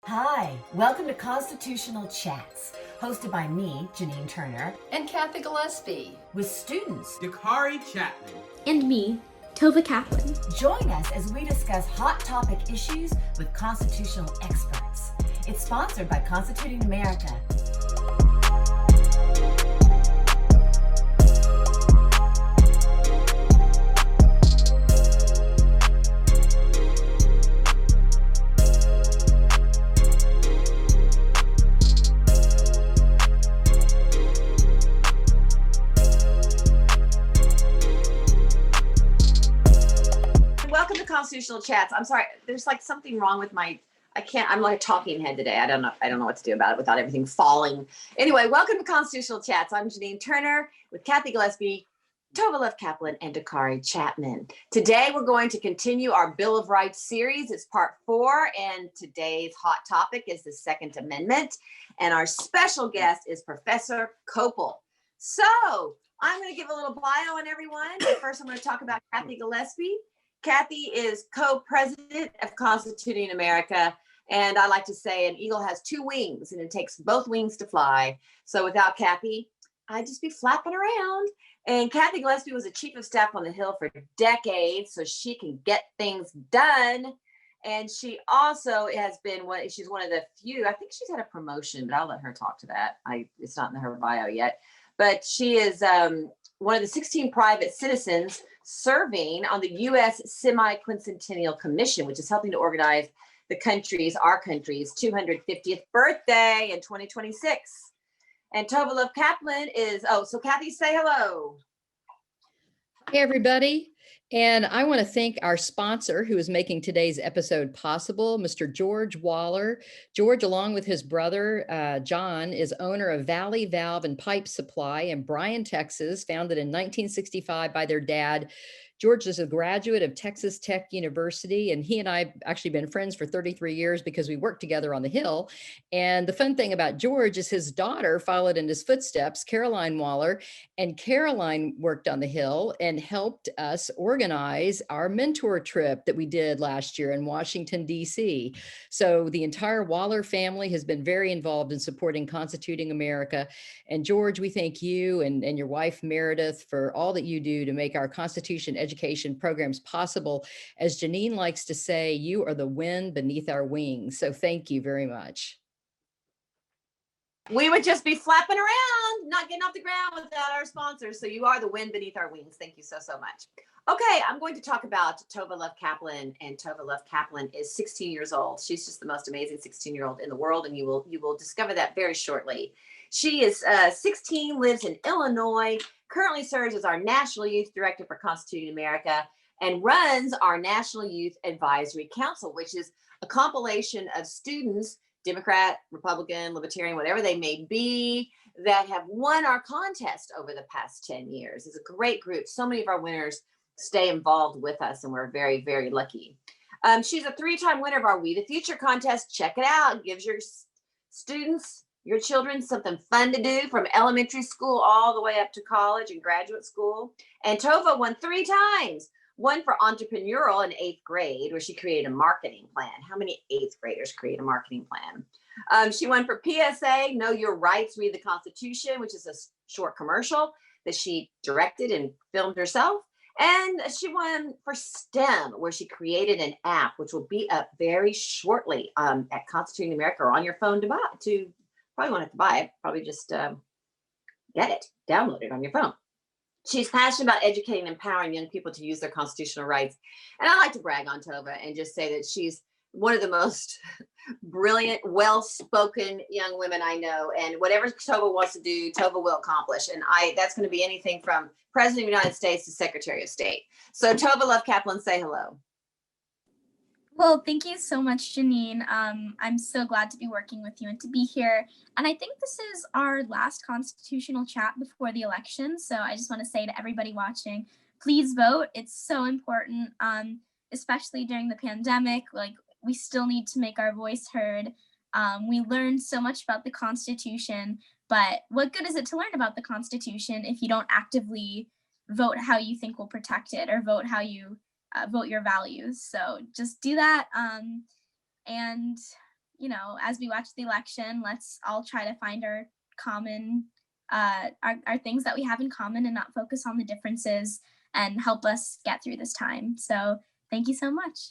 Hi, welcome to Constitutional Chats, hosted by me, Janine Turner, and Cathy Gillespie, with students Clara Chapman and me, Tova Kaplan. Join us as we discuss hot topic issues with constitutional experts. It's sponsored by Constituting America. Constitutional Chats. I'm sorry, there's like something wrong with I'm like a talking head today. I don't know what to do about it without everything falling. Anyway, welcome to Constitutional Chats. I'm Janine Turner with Cathy Gillespie, Tova Kaplan, and Clara Chapman. Today we're going to continue our Bill of Rights series. It's part 4, and today's hot topic is the Second Amendment. And our special guest is Professor Kopel. So I'm going to give a little bio on everyone. But first, I'm going to talk about Cathy Gillespie. Cathy is co-president of Constituting America, and I like to say an eagle has 2 wings, and it takes both wings to fly. So without Cathy, I'd just be flapping around. And Cathy Gillespie was a chief of staff on the Hill for decades, so she can get things done. And she also has been she's one of the few, I think she's had a promotion, but I'll let her talk to that. It's not in her bio yet, but she is one of the 16 private citizens serving on the U.S. Semi-Quincentennial Commission, which is helping to organize our country's 250th birthday in 2026. And Tova Kaplan is, so Cathy, say hello. Hey, everybody. And I want to thank our sponsor who is making today's episode possible, Mr. George Waller. George, along with his brother, John, is owner of Valley Valve and Pipe Supply in Bryan, Texas, founded in 1965 by their dad. George is a graduate of Texas Tech University, and he and I have actually been friends for 33 years because we worked together on the Hill. And the fun thing about George is his daughter followed in his footsteps, Caroline Waller, and Caroline worked on the Hill and helped us organize our mentor trip that we did last year in Washington, D.C. So the entire Waller family has been very involved in supporting Constituting America. And George, we thank you and your wife, Meredith, for all that you do to make our Constitution education programs possible. As Janine likes to say, you are the wind beneath our wings. So thank you very much. We would just be flapping around, not getting off the ground without our sponsors. So you are the wind beneath our wings. Thank you so much. Okay, I'm going to talk about Tova Kaplan, and Tova Kaplan is 16 years old. She's just the most amazing 16-year-old in the world, and you will discover that very shortly. She is 16, lives in Illinois, currently serves as our National Youth Director for Constituting America, and runs our National Youth Advisory Council, which is a compilation of students, Democrat, Republican, Libertarian, whatever they may be, that have won our contest over the past 10 years. It's a great group. So many of our winners stay involved with us, and we're very, very lucky. She's a 3-time winner of our We the Future contest. Check it out. It gives your students, your children, something fun to do from elementary school all the way up to college and graduate school. And Tova won 3 times. One for entrepreneurial in 8th grade, where she created a marketing plan. How many 8th graders create a marketing plan? She won for PSA, Know Your Rights, Read the Constitution, which is a short commercial that she directed and filmed herself. And she won for STEM, where she created an app, which will be up very shortly at Constituting America or on your phone to probably won't have to buy it, probably just get it, download it on your phone. She's passionate about educating and empowering young people to use their constitutional rights. And I like to brag on Tova and just say that she's one of the most brilliant, well-spoken young women I know. And whatever Tova wants to do, Tova will accomplish. And that's going to be anything from President of the United States to Secretary of State. So Tova Kaplan, say hello. Well, thank you so much, Janine. I'm so glad to be working with you and to be here. And I think this is our last constitutional chat before the election. So I just want to say to everybody watching, please vote. It's so important, especially during the pandemic. Like, we still need to make our voice heard. We learned so much about the Constitution, but what good is it to learn about the Constitution if you don't actively vote how you think will protect it, or vote how you vote your values? So just do that. And as we watch the election, let's all try to find our common, our things that we have in common and not focus on the differences and help us get through this time. So thank you so much.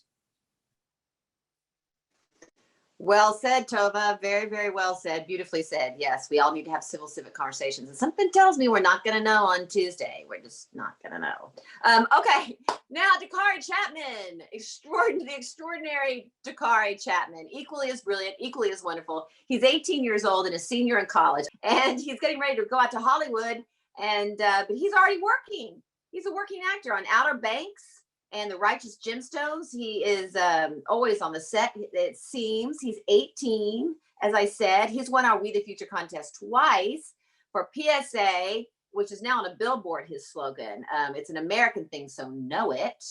Well said, Tova. Very, very well said. Beautifully said. Yes, we all need to have civil civic conversations. And something tells me we're not going to know on Tuesday. We're just not going to know. Okay, now Dakare Chapman, the extraordinary Dakare Chapman, equally as brilliant, equally as wonderful. He's 18 years old and a senior in college, and he's getting ready to go out to Hollywood. And but he's already working. He's a working actor on Outer Banks and The Righteous Gemstones. He is always on the set, it seems. He's 18, as I said. He's won our We the Future contest twice for PSA, which is now on a billboard, his slogan. It's an American thing, so know it.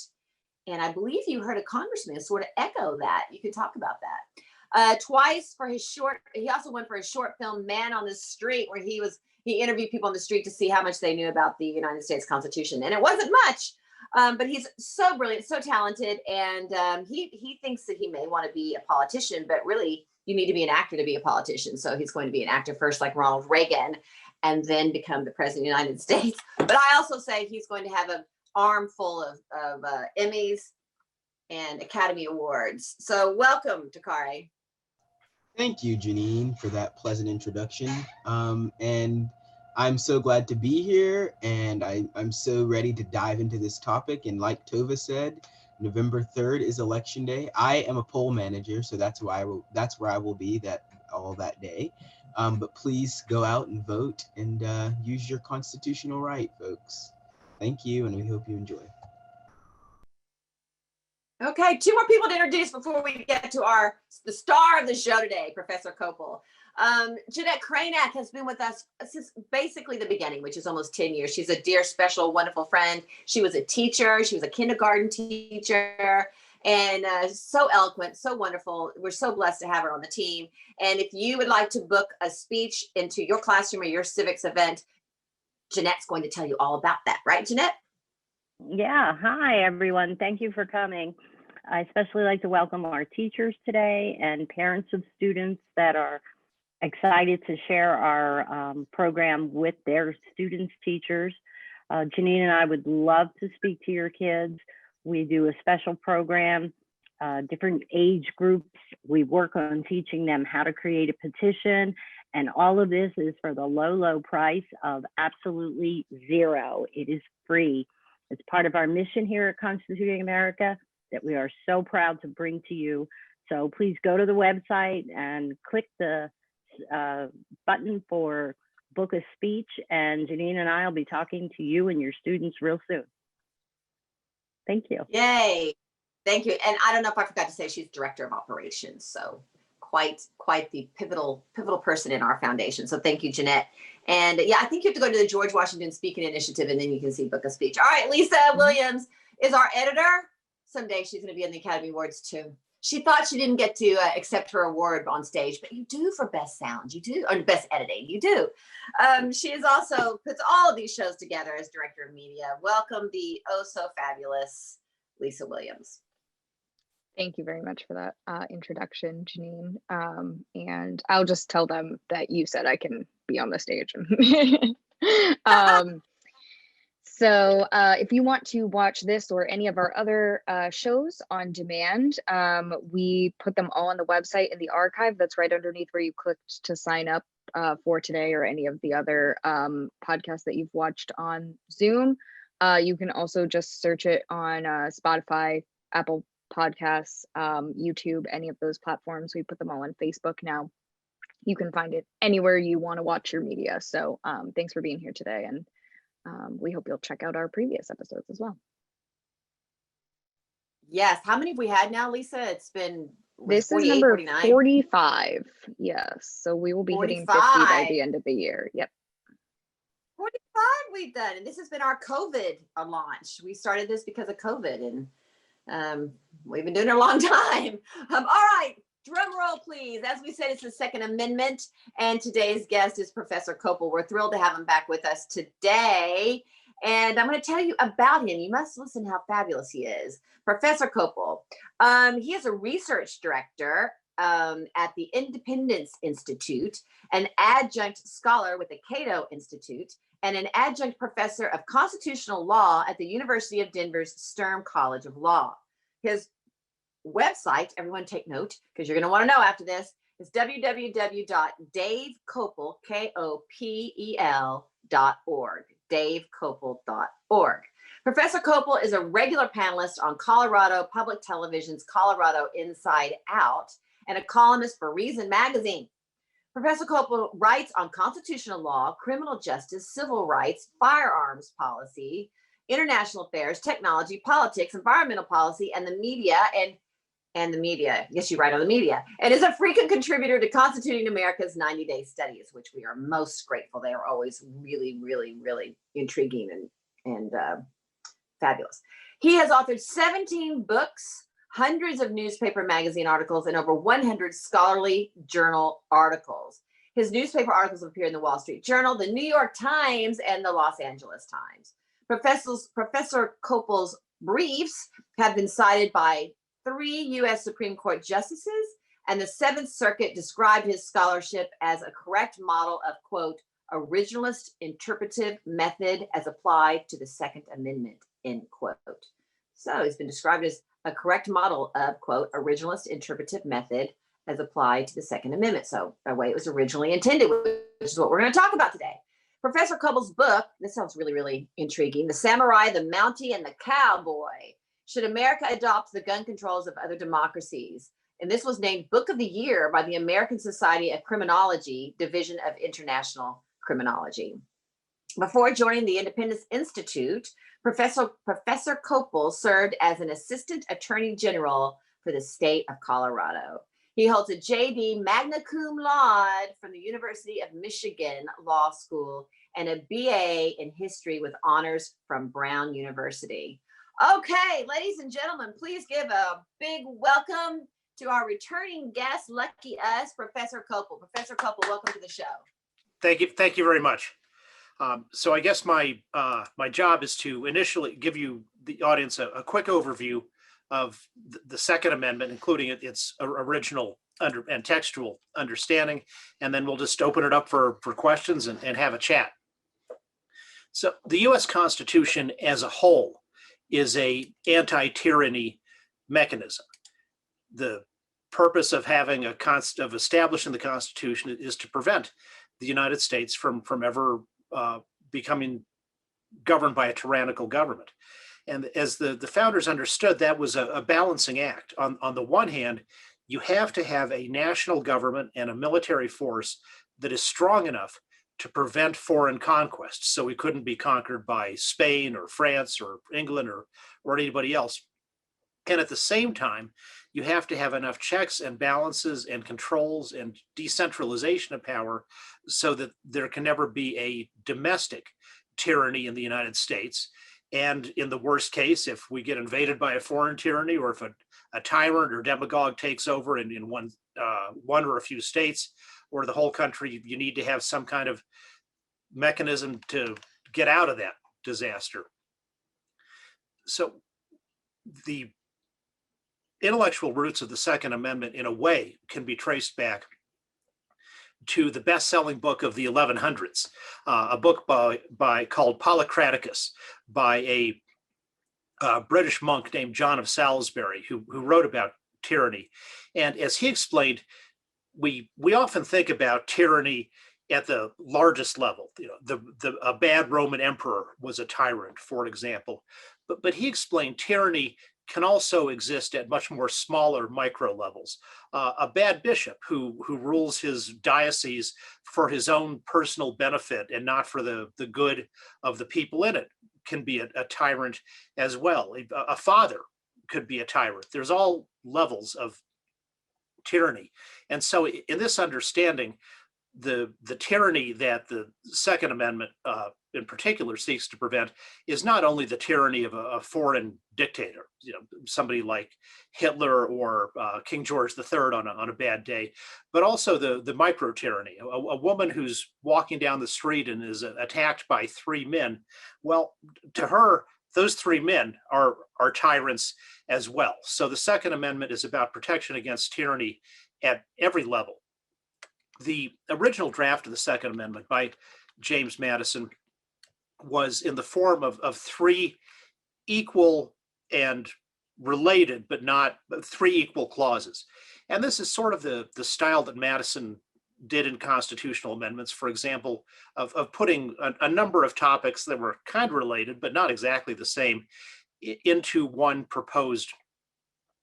And I believe you heard a congressman sort of echo that. You could talk about that. Twice for his short, he also won for his short film, Man on the Street, where he interviewed people on the street to see how much they knew about the United States Constitution. And it wasn't much. But he's so brilliant, so talented, and he thinks that he may want to be a politician, but really you need to be an actor to be a politician. So he's going to be an actor first, like Ronald Reagan, and then become the president of the United States. But I also say he's going to have an arm full of Emmys and Academy Awards. So welcome, Dakare. Thank you, Janine, for that pleasant introduction. And I'm so glad to be here, and I'm so ready to dive into this topic. And like Tova said, November 3rd is election day. I am a poll manager, so that's where I will be all that day. But please go out and vote and use your constitutional right, folks. Thank you, and we hope you enjoy. Okay, two more people to introduce before we get to the star of the show today, Professor Kopel. Jeanette Cranack has been with us since basically the beginning, which is almost 10 years. She's a dear, special, wonderful friend. She was a teacher. She was a kindergarten teacher, and so eloquent, so wonderful. We're so blessed to have her on the team. And if you would like to book a speech into your classroom or your civics event, Jeanette's going to tell you all about that. Right, Jeanette? Yeah. Hi, everyone. Thank you for coming. I especially like to welcome our teachers today and parents of students that are excited to share our program with their students' teachers. Janine and I would love to speak to your kids. We do a special program, different age groups. We work on teaching them how to create a petition, and all of this is for the low, low price of absolutely zero. It is free. It's part of our mission here at Constituting America that we are so proud to bring to you. So please go to the website and click the button for book a speech, and Janine and I will be talking to you and your students real soon. Thank you. Yay. Thank you. And I don't know if I forgot to say she's director of operations. So quite the pivotal person in our foundation. So thank you, Jeanette. And yeah, I think you have to go to the George Washington Speaking Initiative, and then you can see book a speech. All right, Lisa Williams is our editor. Someday she's going to be in the Academy Awards too. She thought she didn't get to accept her award on stage, but you do for best sound, you do, or best editing, you do. She is also puts all of these shows together as director of media. Welcome the oh so fabulous Lisa Williams. Thank you very much for that introduction, Janine. And I'll just tell them that you said I can be on the stage. So if you want to watch this or any of our other shows on demand, we put them all on the website in the archive. That's right underneath where you clicked to sign up for today or any of the other podcasts that you've watched on Zoom. You can also just search it on Spotify, Apple Podcasts, YouTube, any of those platforms. We put them all on Facebook now. You can find it anywhere you want to watch your media. So thanks for being here today, and we hope you'll check out our previous episodes as well. Yes. How many have we had now, Lisa? It's been this is number 49? 45. Yes. So we will be 45. Hitting 50 by the end of the year. Yep. 45 we've done, and this has been our COVID launch. We started this because of COVID, and we've been doing it a long time. All right. Drum roll, please. As we said, it's the Second Amendment, and today's guest is Professor Kopel. We're thrilled to have him back with us today, and I'm going to tell you about him. You must listen how fabulous he is. Professor Kopel, he is a research director at the Independence Institute, an adjunct scholar with the Cato Institute, and an adjunct professor of constitutional law at the University of Denver's Sturm College of Law. His website, everyone take note, because you're going to want to know after this, is www.davekopel, Kopel.org, davekopel.org. Professor Kopel is a regular panelist on Colorado Public Television's Colorado Inside Out and a columnist for Reason Magazine. Professor Kopel writes on constitutional law, criminal justice, civil rights, firearms policy, international affairs, technology, politics, environmental policy, and the media, and the media. Yes, you write on the media. And is a frequent contributor to Constituting America's 90-Day Studies, which we are most grateful. They are always really, really, really intriguing and fabulous. He has authored 17 books, hundreds of newspaper magazine articles, and over 100 scholarly journal articles. His newspaper articles appear in the Wall Street Journal, the New York Times, and the Los Angeles Times. Professor Kopel's briefs have been cited by 3 U.S. Supreme Court justices, and the Seventh Circuit described his scholarship as a correct model of, quote, originalist interpretive method as applied to the Second Amendment, end quote. So he's been described as a correct model of, quote, originalist interpretive method as applied to the Second Amendment. So the way it was originally intended, which is what we're going to talk about today. Professor Kopel's book, this sounds really, really intriguing, The Samurai, the Mountie, and the Cowboy. Should America adopt the gun controls of other democracies? And this was named Book of the Year by the American Society of Criminology, Division of International Criminology. Before joining the Independence Institute, Professor Kopel served as an assistant attorney general for the state of Colorado. He holds a JD magna cum laude from the University of Michigan Law School and a BA in history with honors from Brown University. Okay, ladies and gentlemen, please give a big welcome to our returning guest, lucky us, Professor Kopel. Professor Kopel, welcome to the show. Thank you very much. So I guess my job is to initially give you, the audience, a quick overview of the Second Amendment, including its original and textual understanding, and then we'll just open it up for questions and have a chat. So the U.S. Constitution as a whole is a anti-tyranny mechanism. The purpose of having of establishing the Constitution is to prevent the United States from ever becoming governed by a tyrannical government. And as the founders understood, that was a balancing act. On the one hand, you have to have a national government and a military force that is strong enough to prevent foreign conquests. So we couldn't be conquered by Spain or France or England or anybody else. And at the same time, you have to have enough checks and balances and controls and decentralization of power so that there can never be a domestic tyranny in the United States. And in the worst case, if we get invaded by a foreign tyranny, or if a tyrant or demagogue takes over in one or a few states or the whole country, you need to have some kind of mechanism to get out of that disaster. So the intellectual roots of the Second Amendment, in a way, can be traced back to the best-selling book of the 1100s, a book called Polycraticus by a British monk named John of Salisbury, who wrote about tyranny. And as he explained, we often think about tyranny at the largest level. You know, a bad Roman emperor was a tyrant, for example. But he explained tyranny can also exist at much more smaller micro levels. A bad bishop who rules his diocese for his own personal benefit and not for the good of the people in it can be a tyrant as well. A father could be a tyrant. There's all levels of tyranny. And so in this understanding, the tyranny that the Second Amendment in particular seeks to prevent is not only the tyranny of a foreign dictator, you know, somebody like Hitler or King George III on a bad day, but also the micro tyranny. A woman who's walking down the street and is attacked by 3 men. Well, to her, those 3 men are tyrants as well. So the Second Amendment is about protection against tyranny at every level. The original draft of the Second Amendment by James Madison was in the form of three equal and related, but not three equal clauses. And this is sort of the style that Madison did in constitutional amendments, for example, of putting a number of topics that were kind of related, but not exactly the same, into one proposed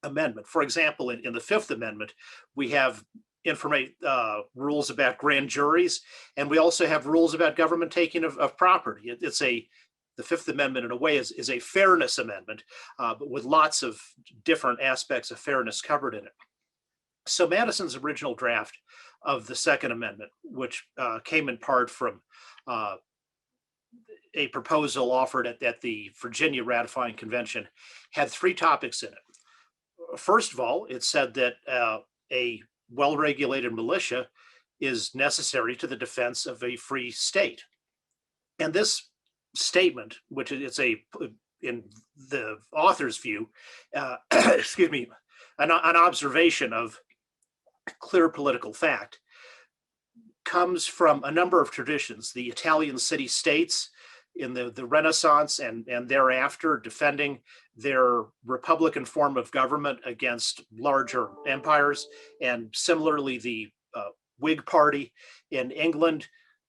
amendment. For example, in the Fifth Amendment, we have rules about grand juries, and we also have rules about government taking of property. The Fifth Amendment, in a way, is a fairness amendment, but with lots of different aspects of fairness covered in it. So Madison's original draft of the Second Amendment, which came in part from a proposal offered at the Virginia Ratifying Convention, had three topics in it. First of all, it said that a well-regulated militia is necessary to the defense of a free state. And this statement, which it's in the author's view, excuse me, an observation of clear political fact, comes from a number of traditions. The Italian city-states in the Renaissance and thereafter, defending their republican form of government against larger empires, and similarly the Whig Party in England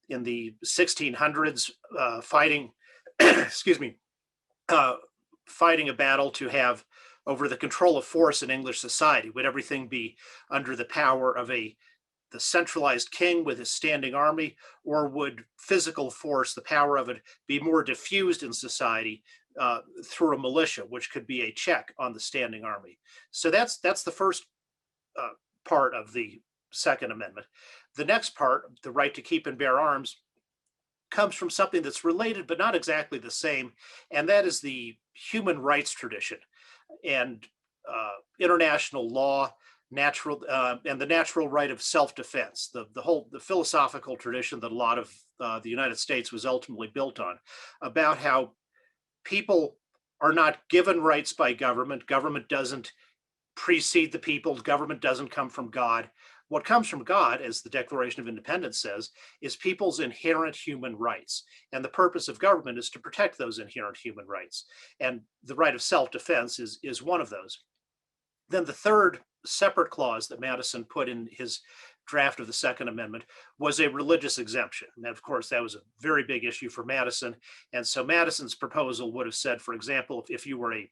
in the 1600s, fighting, excuse me, fighting a battle to have over the control of force in English society. Would everything be under the power of the centralized king with his standing army, or would physical force, the power of it, be more diffused in society through a militia, which could be a check on the standing army? So that's the first part of the Second Amendment. The next part, the right to keep and bear arms, comes from something that's related but not exactly the same, and that is the human rights tradition and international law, and the natural right of self-defense, the philosophical tradition that a lot of the United States was ultimately built on, about how people are not given rights by government. Government doesn't precede the people. Government doesn't come from God. What comes from God, as the Declaration of Independence says, is people's inherent human rights. And the purpose of government is to protect those inherent human rights. And the right of self-defense is one of those. Then the third separate clause that Madison put in his draft of the Second Amendment was a religious exemption. And of course, that was a very big issue for Madison. And so Madison's proposal would have said, for example, if you were a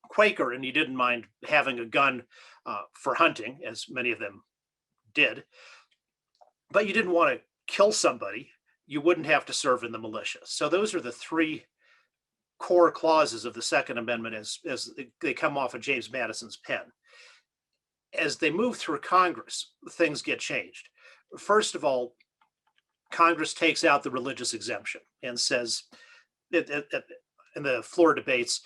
Quaker and you didn't mind having a gun for hunting, as many of them did, but you didn't want to kill somebody, you wouldn't have to serve in the militia. So those are the three core clauses of the Second Amendment as they come off of James Madison's pen. As they move through Congress, things get changed. First of all, Congress takes out the religious exemption and says, in the floor debates,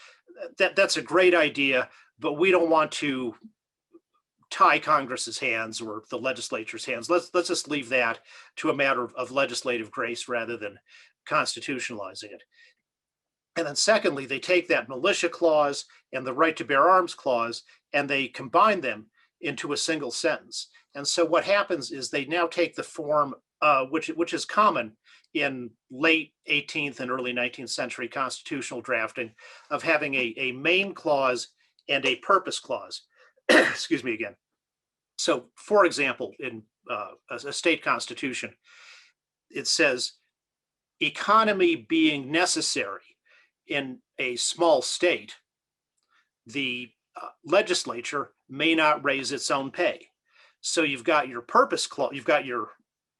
that's a great idea, but we don't want to tie Congress's hands or the legislature's hands. Let's just leave that to a matter of legislative grace rather than constitutionalizing it. And then secondly, they take that militia clause and the right to bear arms clause and they combine them into a single sentence. And so what happens is they now take the form, which is common in late 18th and early 19th century constitutional drafting, of having a main clause and a purpose clause. Excuse me again. So, for example, in a state constitution, it says, economy being necessary in a small state, the legislature may not raise its own pay. So you've got your purpose clause, you've got your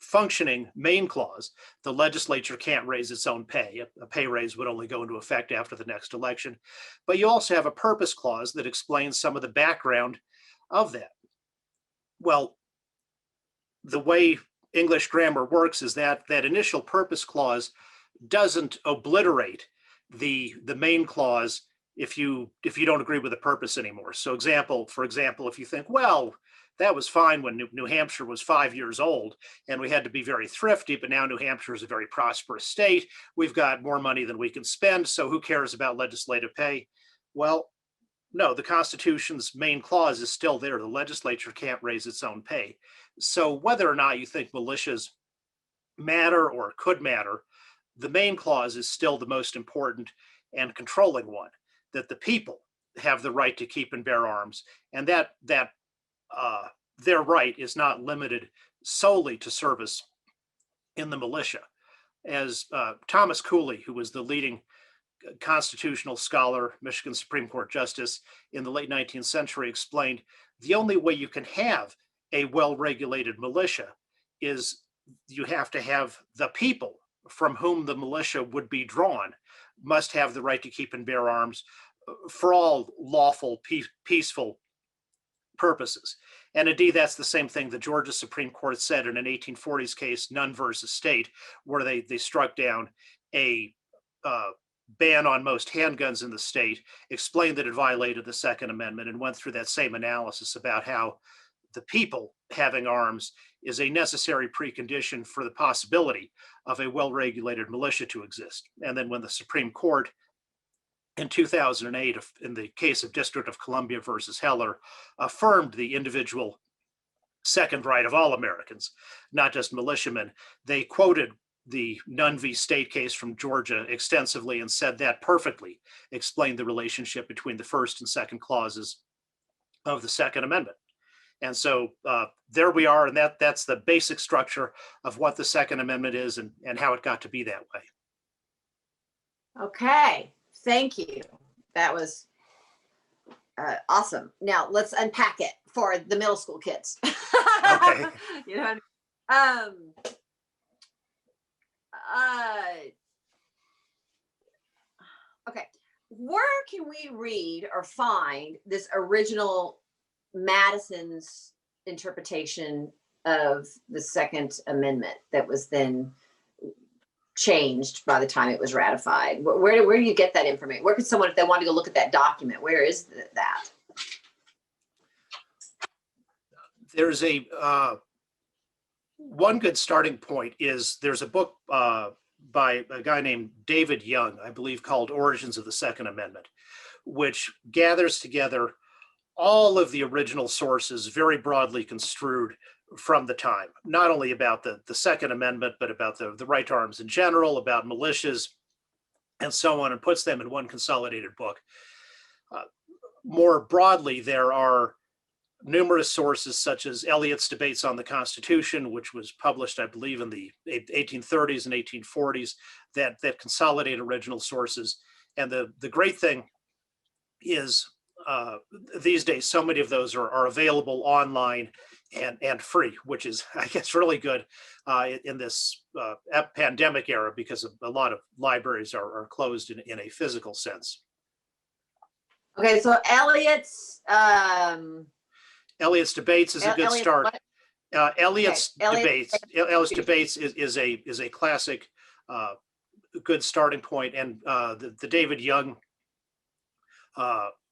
functioning main clause. The legislature can't raise its own pay. A pay raise would only go into effect after the next election. But you also have a purpose clause that explains some of the background of that. Well, the way English grammar works is that that initial purpose clause doesn't obliterate the main clause if you don't agree with the purpose anymore. So for example, if you think, well, that was fine when New Hampshire was 5 years old and we had to be very thrifty, but now New Hampshire is a very prosperous state. We've got more money than we can spend, so who cares about legislative pay? Well, No, the Constitution's main clause is still there. The legislature can't raise its own pay. So whether or not you think militias matter or could matter, the main clause is still the most important and controlling one, that the people have the right to keep and bear arms, and that their right is not limited solely to service in the militia. As Thomas Cooley, who was the leading constitutional scholar, Michigan Supreme Court justice in the late 19th century, explained, the only way you can have a well-regulated militia is you have to have the people from whom the militia would be drawn must have the right to keep and bear arms for all lawful, peaceful purposes. And indeed, that's the same thing the Georgia Supreme Court said in an 1840s case, Nunn versus State, where they struck down a ban on most handguns in the state, explained that it violated the Second Amendment, and went through that same analysis about how the people having arms is a necessary precondition for the possibility of a well-regulated militia to exist. And then when the Supreme Court in 2008, in the case of District of Columbia versus Heller, affirmed the individual second right of all Americans, not just militiamen, they quoted the Nunn v. State case from Georgia extensively and said that perfectly explained the relationship between the first and second clauses of the Second Amendment. And so there we are, and that's the basic structure of what the Second Amendment is and how it got to be that way. Okay, thank you. That was awesome. Now let's unpack it for the middle school kids. Okay. You know what I mean? Okay, where can we read or find this original Madison's interpretation of the Second Amendment that was then changed by the time it was ratified? Where do you get that information? Where could someone, if they want to go look at that document, where is that? There's a one good starting point is there's a book by a guy named David Young, I believe, called Origins of the Second Amendment, which gathers together all of the original sources, very broadly construed from the time, not only about the Second Amendment, but about the right to arms in general, about militias, and so on, and puts them in one consolidated book. More broadly, there are numerous sources such as Eliot's Debates on the Constitution, which was published, I believe, in the 1830s and 1840s, that consolidate original sources. And the great thing is these days, so many of those are available online and free, which is, I guess, really good in this pandemic era, because a lot of libraries are closed in a physical sense. Okay, so Eliot's Debates is a good start. Eliot's Okay, Debates is a classic, good starting point. And the David Young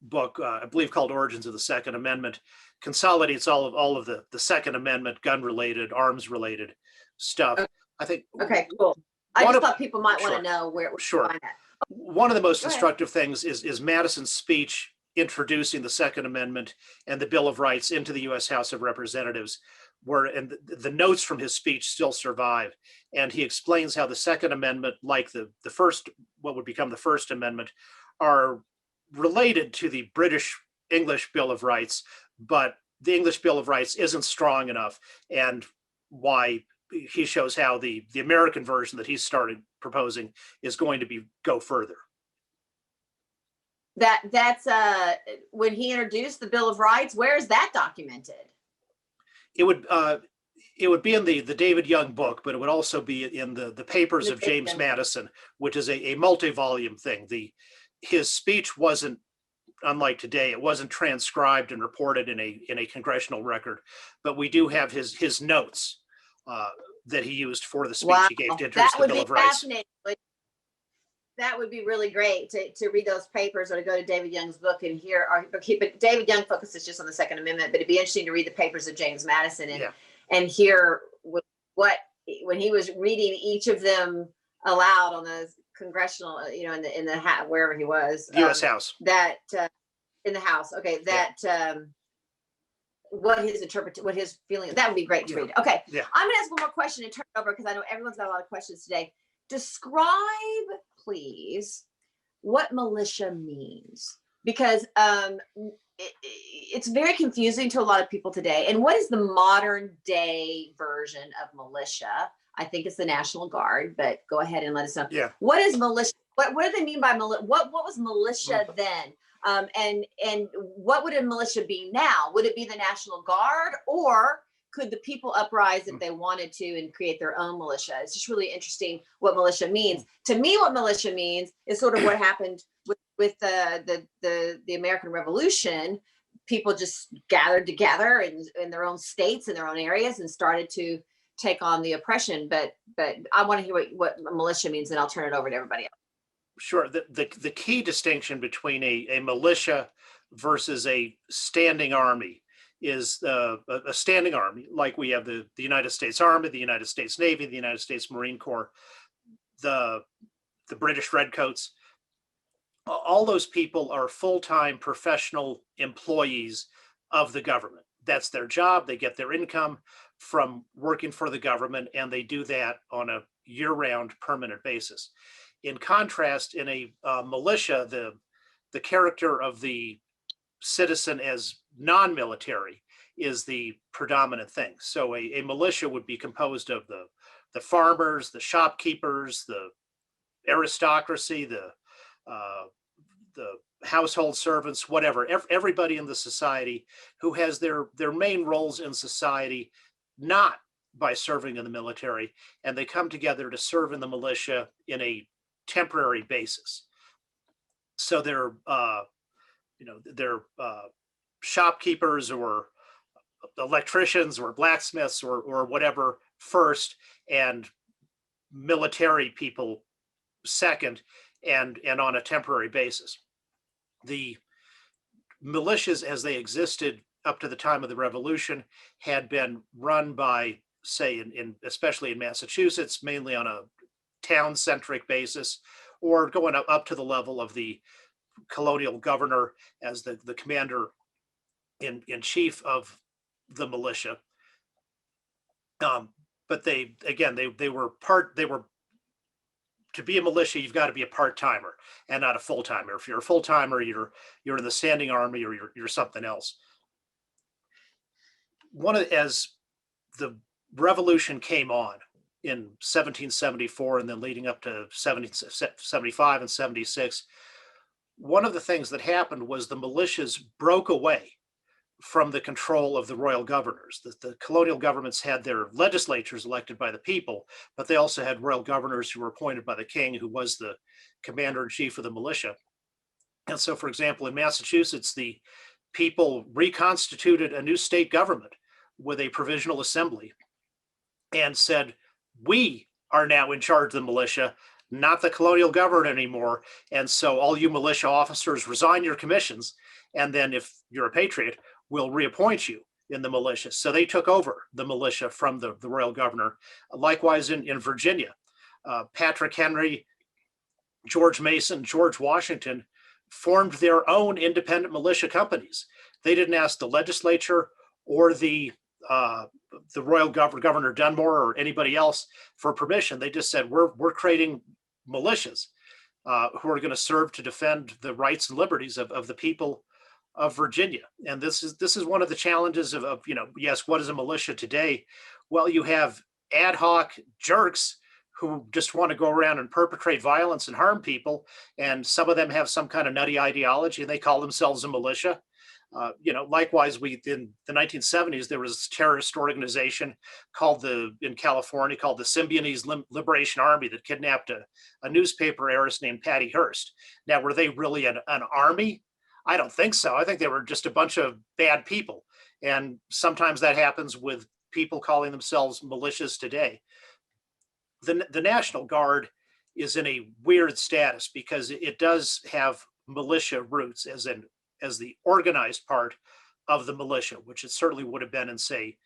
book, I believe, called Origins of the Second Amendment, consolidates all of the Second Amendment, gun-related, arms-related stuff. Okay. I think. Okay, cool. I just thought people might want to know where to find that. One of the most Go ahead. instructive things is Madison's speech introducing the Second Amendment and the Bill of Rights into the U.S. House of Representatives, and the notes from his speech still survive. And he explains how the Second Amendment, like the first, what would become the First Amendment, are related to the British English Bill of Rights, but the English Bill of Rights isn't strong enough, and why he shows how the American version that he started proposing is going to go further. That's when he introduced the Bill of Rights. Where is that documented? It would be in the David Young book, but it would also be in the papers of James Madison, which is a multi-volume thing. His speech wasn't, unlike today, it wasn't transcribed and reported in a congressional record, but we do have his notes that he used for the speech he gave to introduce the Bill of Rights. That would be really great to read those papers or to go to David Young's book and hear. But David Young focuses just on the Second Amendment, but it'd be interesting to read the papers of James Madison and hear what when he was reading each of them aloud on the congressional, in the wherever he was, U.S. House. That In the House. Okay, that what his feeling, that would be great to read. Okay, Yeah. I'm gonna ask one more question and turn it over because I know everyone's got a lot of questions today. Describe, please, what militia means, because it's very confusing to a lot of people today. And what is the modern day version of militia? I think it's the National Guard, but go ahead and let us know. Yeah. What is militia? What do they mean by militia? What was militia then? And what would a militia be now? Would it be the National Guard, or could the people uprise if they wanted to and create their own militia? It's just really interesting what militia means. To me, what militia means is sort of what happened with the American Revolution. People just gathered together in their own states, in their own areas, and started to take on the oppression. But I want to hear what militia means, and I'll turn it over to everybody else. Sure. The key distinction between a militia versus a standing army is a standing army, like we have the United States Army, the United States Navy, the United States Marine Corps, the British Redcoats. All those people are full-time professional employees of the government. That's their job. They get their income from working for the government, and they do that on a year-round permanent basis. In contrast, in a militia, the character of the citizen as non-military is the predominant thing. So a militia would be composed of the farmers, the shopkeepers, the aristocracy, the household servants, whatever, everybody in the society who has their main roles in society, not by serving in the military, and they come together to serve in the militia in a temporary basis. So they're shopkeepers or electricians or blacksmiths or whatever first, and military people second, and on a temporary basis. The militias as they existed up to the time of the Revolution had been run by, say, especially in Massachusetts, mainly on a town-centric basis, or going up to the level of the colonial governor as the commander in chief of the militia. But they were to be a militia, you've got to be a part-timer and not a full-timer. If you're a full-timer, you're in the standing army, or you're something else. As the revolution came on in 1774 and then leading up to 1775 and 76, one of the things that happened was the militias broke away from the control of the royal governors. The colonial governments had their legislatures elected by the people, but they also had royal governors who were appointed by the king, who was the commander-in-chief of the militia. And so, for example, in Massachusetts, the people reconstituted a new state government with a provisional assembly and said, we are now in charge of the militia, not the colonial government anymore. And so all you militia officers resign your commissions. And then if you're a patriot, we'll reappoint you in the militia. So they took over the militia from the royal governor. Likewise in Virginia, Patrick Henry, George Mason, George Washington formed their own independent militia companies. They didn't ask the legislature or the royal Governor Dunmore or anybody else for permission. They just said, we're creating militias who are going to serve to defend the rights and liberties of the people of Virginia. And this is one of the challenges of yes, what is a militia today? Well, you have ad hoc jerks who just want to go around and perpetrate violence and harm people. And some of them have some kind of nutty ideology and they call themselves a militia. Likewise, in the 1970s, there was a terrorist organization in California called the Symbionese Liberation Army that kidnapped a newspaper heiress named Patty Hearst. Now, were they really an army? I don't think so. I think they were just a bunch of bad people. And sometimes that happens with people calling themselves militias today. The National Guard is in a weird status because it does have militia roots as the organized part of the militia, which it certainly would have been in, say,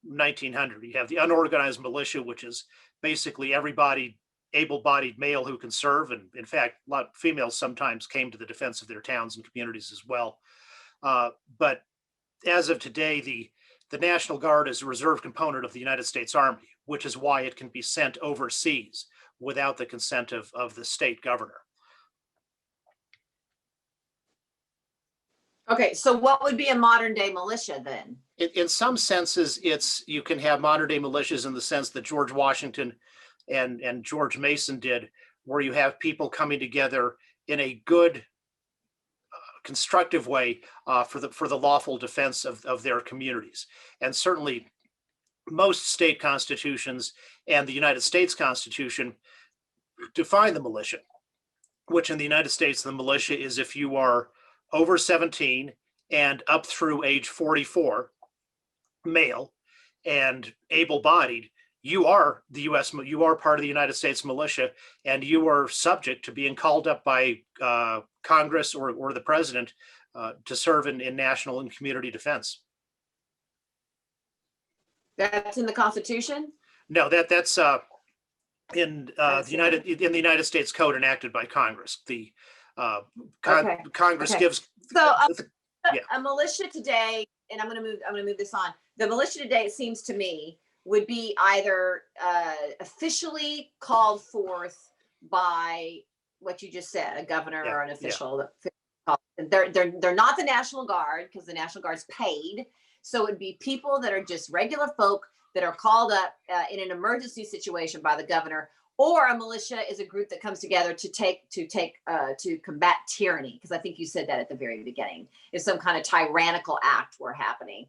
1900. You have the unorganized militia, which is basically everybody able-bodied male who can serve. And in fact, a lot of females sometimes came to the defense of their towns and communities as well. But as of today, the National Guard is a reserve component of the United States Army, which is why it can be sent overseas without the consent of the state governor. Okay, so what would be a modern day militia then? In some senses, you can have modern day militias in the sense that George Washington and George Mason did, where you have people coming together in a good, constructive way for the lawful defense of their communities. And certainly most state constitutions and the United States Constitution define the militia, which in the United States, the militia is if you are over 17 and up through age 44, male and able-bodied, you are part of the United States militia, and you are subject to being called up by Congress or the president to serve in national and community defense. That's in the Constitution? No, that's in the United States Code enacted by Congress. The Congress gives. So yeah. A militia today, and I'm going to move this on. The militia today, it seems to me, would be either officially called forth by what you just said, a governor or an official. Yeah. They're not the National Guard, because the National Guard's paid. So it'd be people that are just regular folk that are called up in an emergency situation by the governor, or a militia is a group that comes together to combat tyranny. Because I think you said that at the very beginning, if some kind of tyrannical act were happening.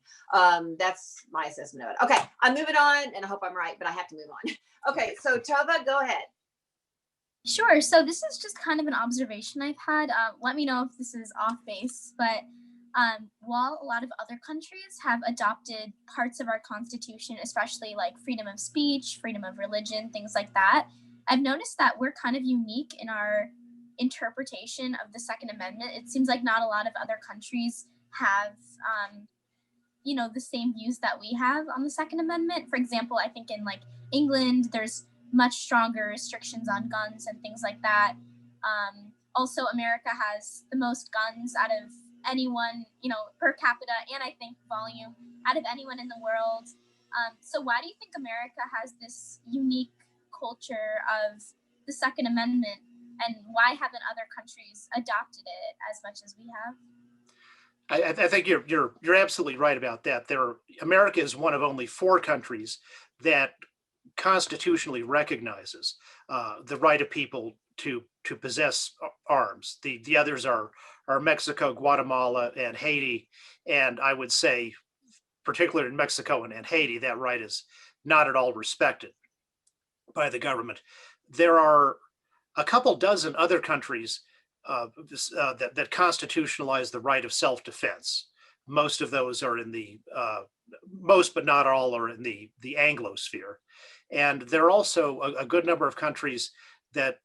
That's my assessment of it. Okay, I'm moving on, and I hope I'm right, but I have to move on. Okay, so Tova, go ahead. Sure. So this is just kind of an observation I've had. Let me know if this is off base, but while a lot of other countries have adopted parts of our Constitution, especially like freedom of speech, freedom of religion, things like that, I've noticed that we're kind of unique in our interpretation of the Second Amendment. It seems like not a lot of other countries have, the same views that we have on the Second Amendment. For example, I think in like England, there's much stronger restrictions on guns and things like that. Also, America has the most guns out of anyone, per capita, and I think volume, out of anyone in the world. So why do you think America has this unique culture of the Second Amendment, and why haven't other countries adopted it as much as we have? I think you're absolutely right about that. America is one of only 4 countries that constitutionally recognizes the right of people to possess arms. The others are Mexico, Guatemala, and Haiti. And I would say, particularly in Mexico and Haiti, that right is not at all respected by the government. There are a couple dozen other countries that constitutionalize the right of self-defense. Most of those are in most but not all are in the Anglosphere. And there are also a good number of countries that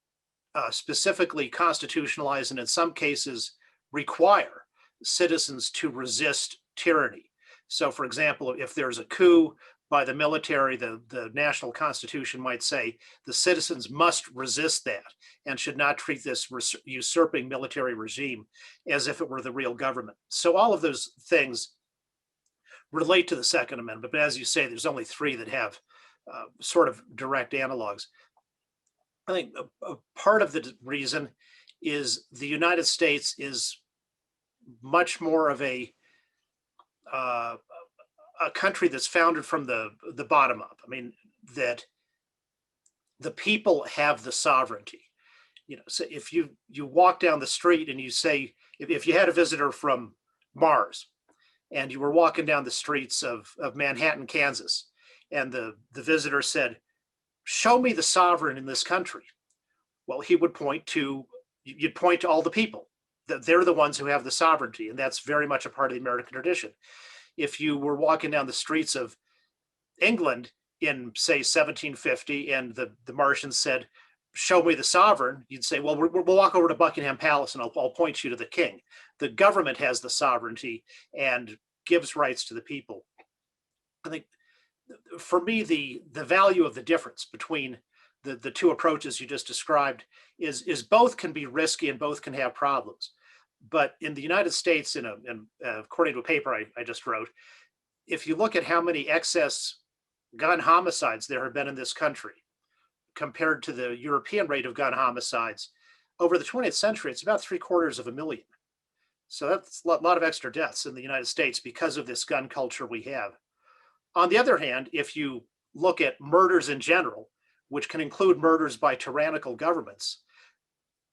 specifically constitutionalize and in some cases require citizens to resist tyranny. So for example, if there's a coup by the military, the national constitution might say the citizens must resist that and should not treat this usurping military regime as if it were the real government. So all of those things relate to the Second Amendment, but as you say, there's only 3 that have sort of direct analogs. I think a part of the reason is the United States is much more of a country that's founded from the bottom up. I mean, that the people have the sovereignty. So if you walk down the street and you say, if you had a visitor from Mars and you were walking down the streets of Manhattan, Kansas, and the visitor said, "Show me the sovereign in this country." Well, you'd point to all the people. They're the ones who have the sovereignty, and that's very much a part of the American tradition. If you were walking down the streets of England in, say, 1750, and the Martians said, "Show me the sovereign," you'd say, "Well, we'll walk over to Buckingham Palace and I'll point you to the king." The government has the sovereignty and gives rights to the people. I think for me, the value of the difference between the 2 approaches you just described is both can be risky and both can have problems. But in the United States, according to a paper I just wrote, if you look at how many excess gun homicides there have been in this country compared to the European rate of gun homicides, over the 20th century, it's about 750,000. So that's a lot of extra deaths in the United States because of this gun culture we have. On the other hand, if you look at murders in general, which can include murders by tyrannical governments,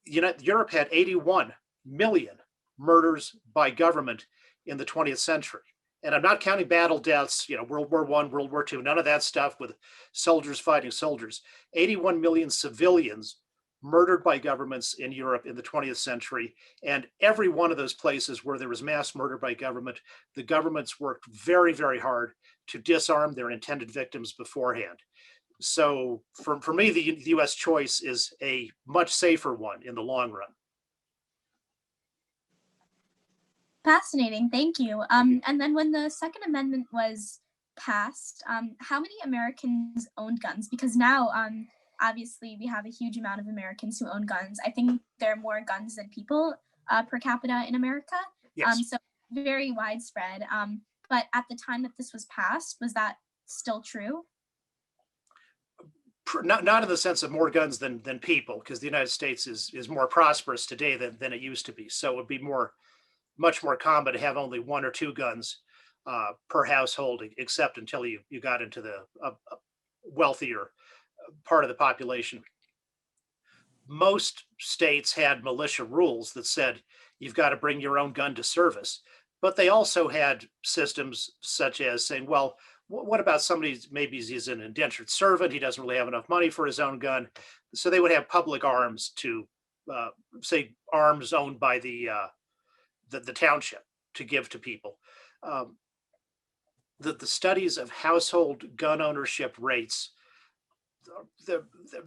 Europe had 81 million murders by government in the 20th century. And I'm not counting battle deaths, World War I, World War II, none of that stuff with soldiers fighting soldiers. 81 million civilians murdered by governments in Europe in the 20th century. And every one of those places where there was mass murder by government, the governments worked very, very hard to disarm their intended victims beforehand. So for me, the US choice is a much safer one in the long run. Fascinating, thank you. And then when the Second Amendment was passed, how many Americans owned guns? Because now, obviously, we have a huge amount of Americans who own guns. I think there are more guns than people per capita in America. Yes. So very widespread. But at the time that this was passed, was that still true? Not in the sense of more guns than people, because the United States is more prosperous today than it used to be. So it would be much more common to have only one or two guns per household, except until you got into the wealthier part of the population. Most states had militia rules that said you've got to bring your own gun to service, but they also had systems such as saying, well, what about somebody, maybe he's an indentured servant, he doesn't really have enough money for his own gun. So they would have public arms to say arms owned by the township to give to people. The studies of household gun ownership rates,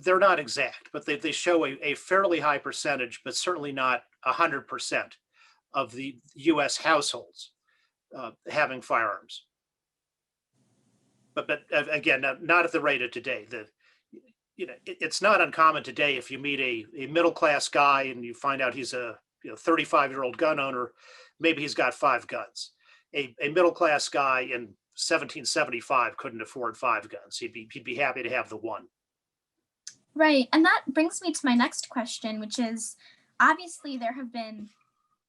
they're not exact, but they show a fairly high percentage, but certainly not 100% of the US households having firearms. But again, not at the rate of today. It's not uncommon today if you meet a middle-class guy and you find out he's a 35-year-old gun owner, maybe he's got 5 guns. A middle-class guy in 1775 couldn't afford 5 guns. He'd be happy to have the one. Right, and that brings me to my next question, which is, obviously there have been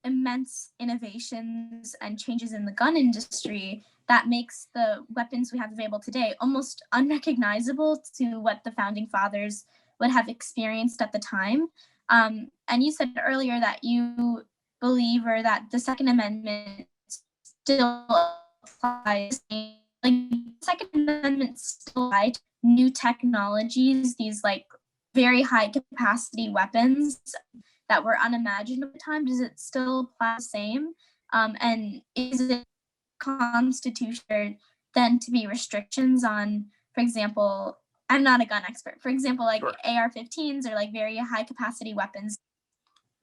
immense innovations and changes in the gun industry that makes the weapons we have available today almost unrecognizable to what the founding fathers would have experienced at the time. And you said earlier that you believe, or that the Second Amendment still applies, like the Second Amendment still applies to new technologies, these like very high capacity weapons that were unimaginable at the time. Does it still apply the same? And is it constitution then to be restrictions on, for example, I'm not a gun expert, for example, like Sure. AR-15s or like very high capacity weapons?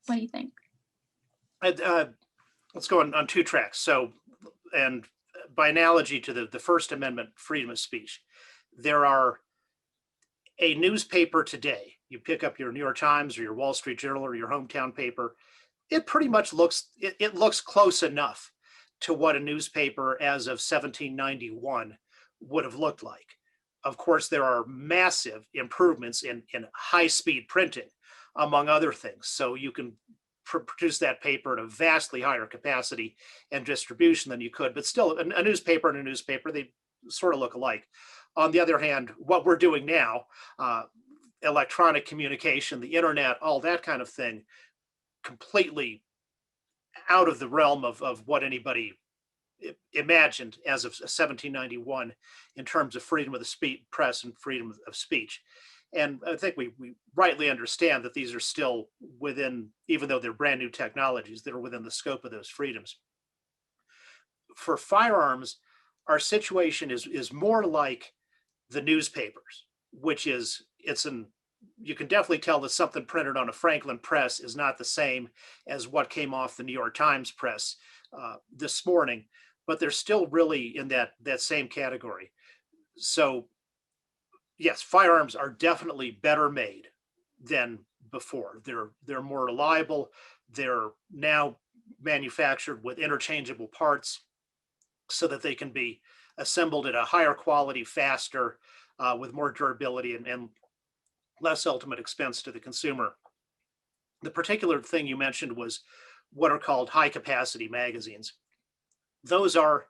What do you think? Let's go on 2 tracks. So, and by analogy to the First Amendment, freedom of speech, there are a newspaper today. You pick up your New York Times or your Wall Street Journal or your hometown paper. It pretty much looks close enough to what a newspaper as of 1791 would have looked like. Of course, there are massive improvements in high-speed printing, among other things. So you can produce that paper at a vastly higher capacity and distribution than you could, but still a newspaper and a newspaper, they sort of look alike. On the other hand, what we're doing now, electronic communication, the internet, all that kind of thing, completely out of the realm of what anybody imagined as of 1791 in terms of freedom of the press and freedom of speech. And I think we rightly understand that these are still within, even though they're brand new technologies, that are within the scope of those freedoms. For firearms, our situation is more like the newspapers, which is, you can definitely tell that something printed on a Franklin press is not the same as what came off the New York Times press this morning, but they're still really in that same category. So yes, firearms are definitely better made than before. They're more reliable. They're now manufactured with interchangeable parts so that they can be assembled at a higher quality, faster, with more durability and less ultimate expense to the consumer. The particular thing you mentioned was what are called high capacity magazines. Those are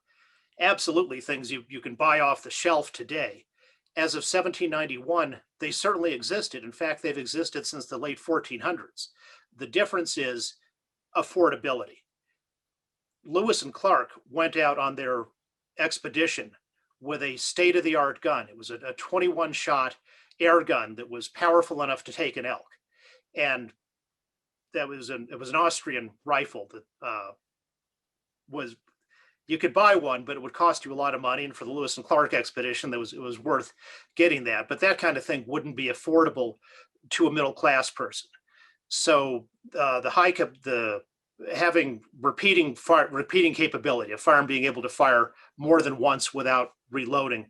absolutely things you can buy off the shelf today. As of 1791, they certainly existed. In fact, they've existed since the late 1400s. The difference is affordability. Lewis and Clark went out on their expedition with a state-of-the-art gun. It was a 21-shot air gun that was powerful enough to take an elk. And it was an Austrian rifle that was, you could buy one, but it would cost you a lot of money. And for the Lewis and Clark expedition, it was worth getting that. But that kind of thing wouldn't be affordable to a middle-class person. So having repeating capability, a firearm being able to fire more than once without reloading,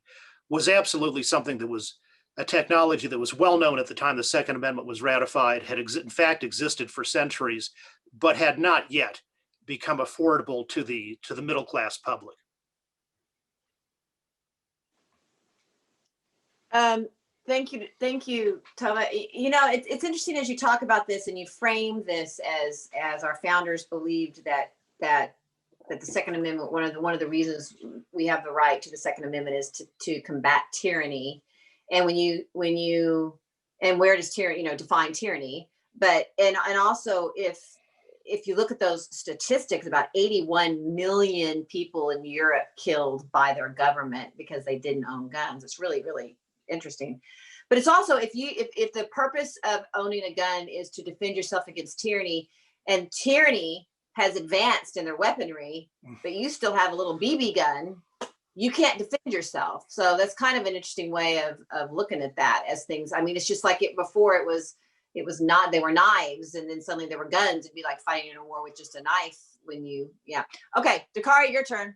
was absolutely something that was a technology that was well known at the time the Second Amendment was ratified, had in fact existed for centuries, but had not yet become affordable to the middle class public. Thank you, Tova. You know, it's interesting as you talk about this and you frame this as our founders believed that the Second Amendment, one of the reasons we have the right to the Second Amendment is to combat tyranny. And and where does tyranny, define tyranny? But and also if you look at those statistics, about 81 million people in Europe killed by their government because they didn't own guns. It's really, really interesting. But it's also, if the purpose of owning a gun is to defend yourself against tyranny, and tyranny has advanced in their weaponry, but you still have a little BB gun, you can't defend yourself. So that's kind of an interesting way of looking at that as things. I mean, it's just like before it was not, they were knives, and then suddenly there were guns. It'd be like fighting in a war with just a knife yeah. Okay, Dakare, your turn.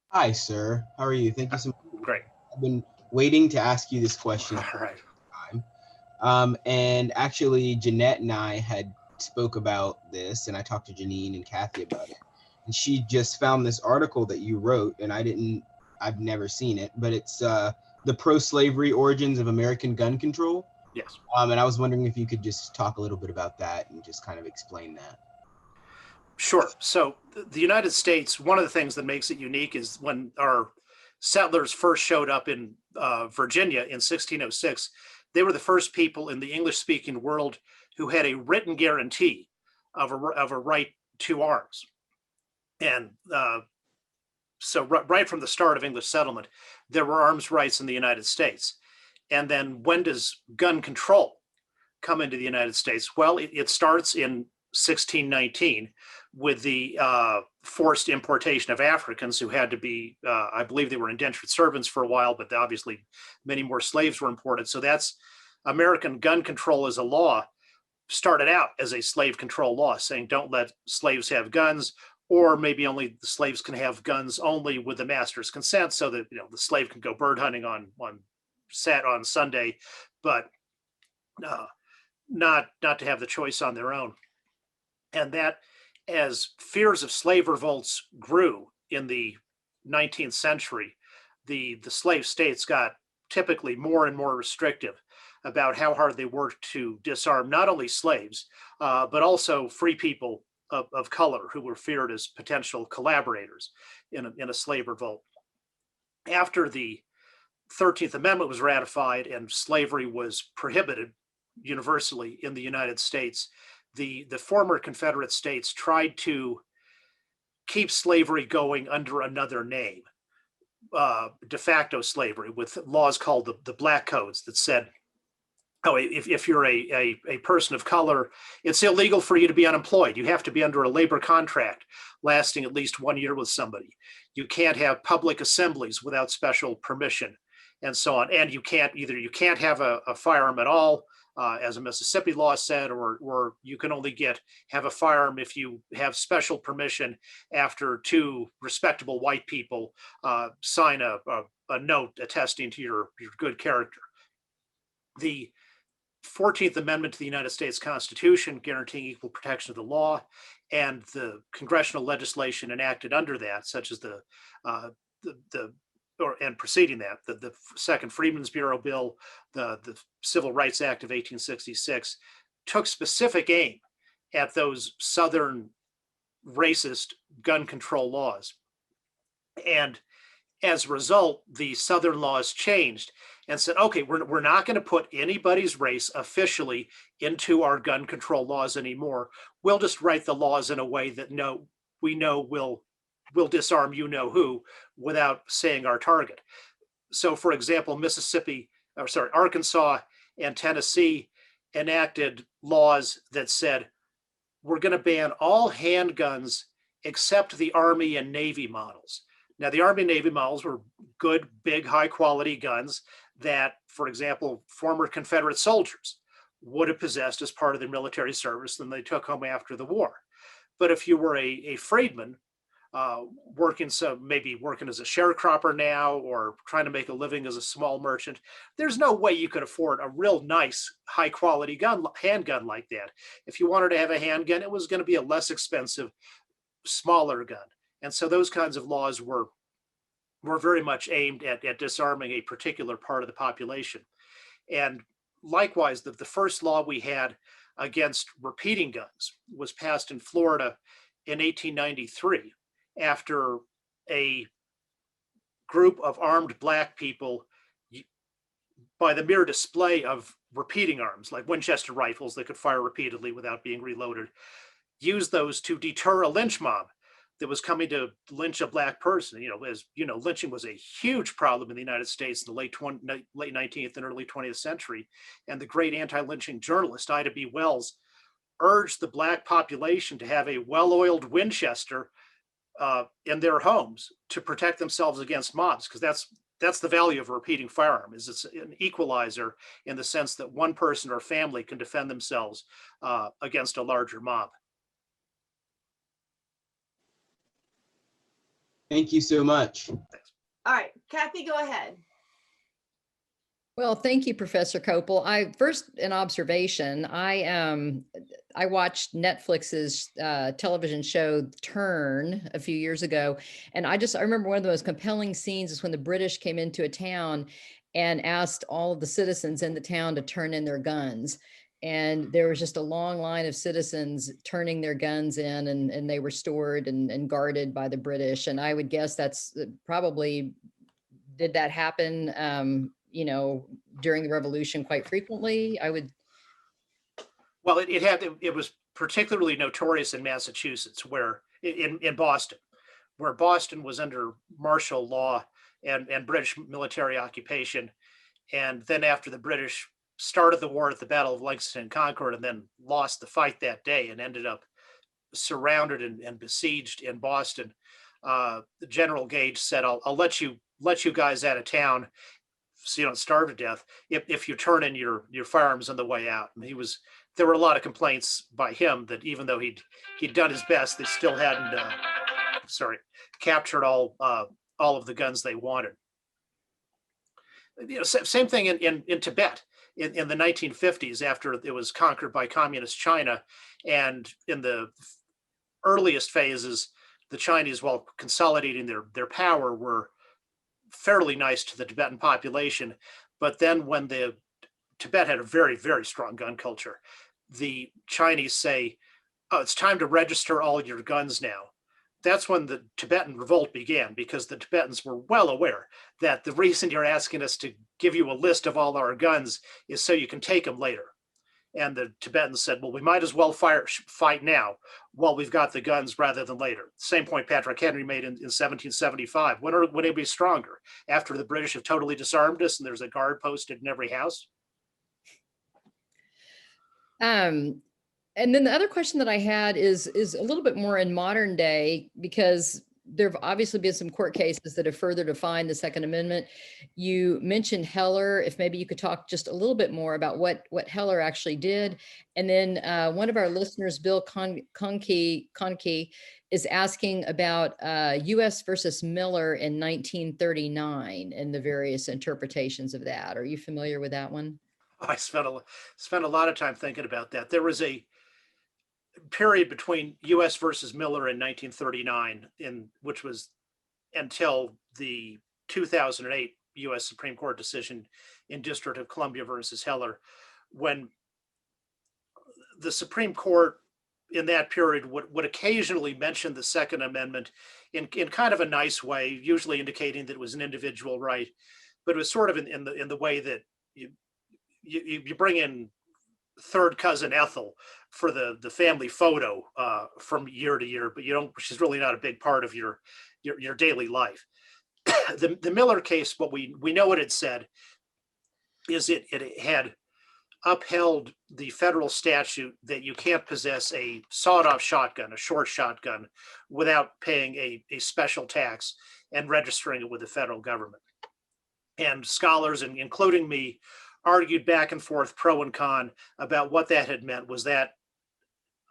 Hi, sir. How are you? Thank you so much. Great. I've been waiting to ask you this question All right. for time. And actually, Jeanette and I had spoke about this, and I talked to Janine and Cathy about it. And she just found this article that you wrote, and I've never seen it, but it's the pro-slavery origins of American gun control. Yes. And I was wondering if you could just talk a little bit about that and just kind of explain that. Sure. So the United States, one of the things that makes it unique is when our settlers first showed up in Virginia in 1606, they were the first people in the English-speaking world who had a written guarantee of a right to arms. And so right from the start of English settlement, there were arms rights in the United States. And then when does gun control come into the United States? Well, it starts in 1619 with the forced importation of Africans who had to be, I believe they were indentured servants for a while, but obviously many more slaves were imported. So that's American gun control as a law started out as a slave control law saying don't let slaves have guns, or maybe only the slaves can have guns only with the master's consent, so that the slave can go bird hunting on Sunday, but not to have the choice on their own. And that, as fears of slave revolts grew in the 19th century, the slave states got typically more and more restrictive about how hard they worked to disarm not only slaves, but also free people of color who were feared as potential collaborators in a slave revolt. After the 13th Amendment was ratified and slavery was prohibited universally in the United States, the former Confederate states tried to keep slavery going under another name, de facto slavery, with laws called the Black Codes that said, oh, if you're a person of color, it's illegal for you to be unemployed. You have to be under a labor contract lasting at least 1 year with somebody. You can't have public assemblies without special permission, and so on. And you can't have a firearm at all, as a Mississippi law said, or you can only have a firearm if you have special permission after two respectable white people sign a note attesting to your good character. The 14th Amendment to the United States Constitution, guaranteeing equal protection of the law, and the congressional legislation enacted under that, such as and preceding that, the Second Freedmen's Bureau Bill, the Civil Rights Act of 1866, took specific aim at those Southern racist gun control laws. And as a result, the Southern laws changed and said, okay, we're not going to put anybody's race officially into our gun control laws anymore. We'll just write the laws in a way that we know will disarm you know who without saying our target. So for example, Arkansas and Tennessee enacted laws that said, we're going to ban all handguns except the Army and Navy models. Now, the Army and Navy models were good, big, high quality guns that, for example, former Confederate soldiers would have possessed as part of their military service and they took home after the war. But if you were a freedman, maybe working as a sharecropper now or trying to make a living as a small merchant, there's no way you could afford a real nice, high quality handgun like that. If you wanted to have a handgun, it was going to be a less expensive, smaller gun. And so those kinds of laws were very much aimed at disarming a particular part of the population. And likewise, the first law we had against repeating guns was passed in Florida in 1893 after a group of armed Black people, by the mere display of repeating arms, like Winchester rifles that could fire repeatedly without being reloaded, used those to deter a lynch mob that was coming to lynch a Black person. Lynching was a huge problem in the United States in the late 19th and early 20th century. And the great anti-lynching journalist, Ida B. Wells, urged the Black population to have a well-oiled Winchester in their homes to protect themselves against mobs, because that's the value of a repeating firearm, is it's an equalizer in the sense that one person or family can defend themselves against a larger mob. Thank you so much. All right, Cathy, go ahead. Well, thank you, Professor Kopel. First, an observation. I watched Netflix's television show Turn a few years ago, and I remember one of the most compelling scenes is when the British came into a town and asked all of the citizens in the town to turn in their guns. And there was just a long line of citizens turning their guns in, and they were stored and guarded by the British. And I would guess that's probably, did that happen during the Revolution quite frequently? Well, it was particularly notorious in Massachusetts, where in Boston, where Boston was under martial law and British military occupation. And then after the British started the war at the Battle of Lexington and Concord and then lost the fight that day and ended up surrounded and besieged in Boston, General Gage said, I'll let you guys out of town so you don't starve to death if you turn in your firearms on the way out. And there were a lot of complaints by him that even though he'd done his best, they still hadn't captured all of the guns they wanted. Same thing in Tibet in the 1950s, after it was conquered by communist China. And in the earliest phases, the Chinese, while consolidating their power, were fairly nice to the Tibetan population. But then when Tibet had a very, very strong gun culture, the Chinese say, oh, it's time to register all your guns now. That's when the Tibetan revolt began, because the Tibetans were well aware that the reason you're asking us to give you a list of all our guns is so you can take them later. And the Tibetans said, well, we might as well fight now while we've got the guns rather than later. Same point Patrick Henry made in 1775. When will it be stronger? After the British have totally disarmed us and there's a guard posted in every house? And then the other question that I had is a little bit more in modern day, because there have obviously been some court cases that have further defined the Second Amendment. You mentioned Heller. If maybe you could talk just a little bit more about what Heller actually did. And then one of our listeners, Bill Conkey, is asking about U.S. versus Miller in 1939 and the various interpretations of that. Are you familiar with that one? I spent a lot of time thinking about that. There was a period between U.S. versus Miller in 1939, which was until the 2008 U.S. Supreme Court decision in District of Columbia versus Heller, when the Supreme Court in that period would occasionally mention the Second Amendment in kind of a nice way, usually indicating that it was an individual right, but it was sort of in the way that you bring in third cousin Ethel for the family photo from year to year, but you don't. She's really not a big part of your daily life. The Miller case, what we know what it said is it had upheld the federal statute that you can't possess a sawed-off shotgun, a short shotgun, without paying a special tax and registering it with the federal government. And scholars, and including me, argued back and forth, pro and con, about what that had meant. Was that